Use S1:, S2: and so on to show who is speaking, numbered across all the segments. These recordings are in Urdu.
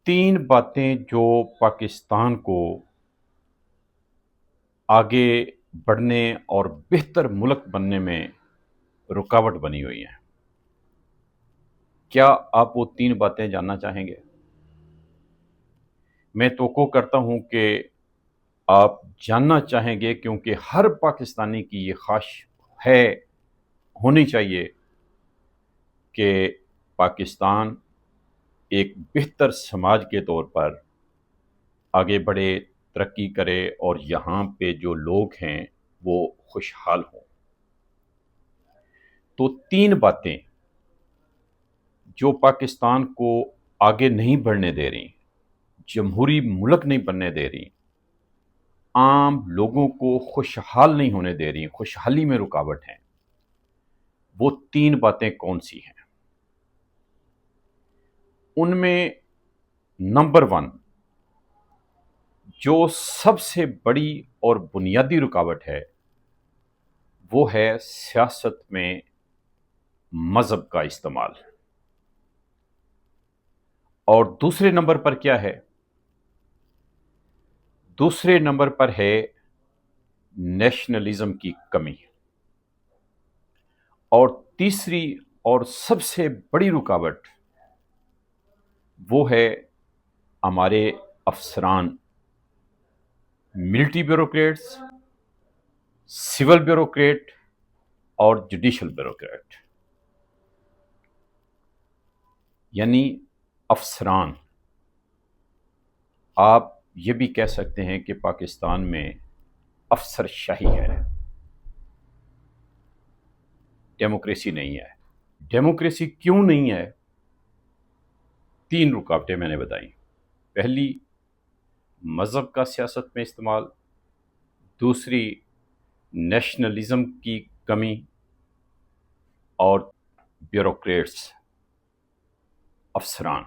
S1: تین باتیں جو پاکستان کو آگے بڑھنے اور بہتر ملک بننے میں رکاوٹ بنی ہوئی ہیں۔ کیا آپ وہ تین باتیں جاننا چاہیں گے؟ میں توقع کرتا ہوں کہ آپ جاننا چاہیں گے، کیونکہ ہر پاکستانی کی یہ خواہش ہے، ہونی چاہیے کہ پاکستان ایک بہتر سماج کے طور پر آگے بڑھے، ترقی کرے اور یہاں پہ جو لوگ ہیں وہ خوشحال ہوں۔ تو تین باتیں جو پاکستان کو آگے نہیں بڑھنے دے رہی، جمہوری ملک نہیں بننے دے رہی، عام لوگوں کو خوشحال نہیں ہونے دے رہی، خوشحالی میں رکاوٹ ہیں، وہ تین باتیں کون سی ہیں؟ ان میں نمبر 1 جو سب سے بڑی اور بنیادی رکاوٹ ہے وہ ہے سیاست میں مذہب کا استعمال۔ اور دوسرے نمبر پر کیا ہے؟ دوسرے نمبر پر ہے نیشنلزم کی کمی۔ اور تیسری اور سب سے بڑی رکاوٹ وہ ہے ہمارے افسران، ملٹری بیوروکریٹس، سول بیوروکریٹ اور جوڈیشل بیوروکریٹ، یعنی افسران۔ آپ یہ بھی کہہ سکتے ہیں کہ پاکستان میں افسر شاہی ہے، ڈیموکریسی نہیں ہے۔ ڈیموکریسی کیوں نہیں ہے؟ تین رکاوٹیں میں نے بتائیں۔ پہلی، مذہب کا سیاست میں استعمال، دوسری نیشنلزم کی کمی، اور بیوروکریٹس، افسران،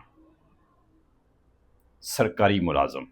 S1: سرکاری ملازم۔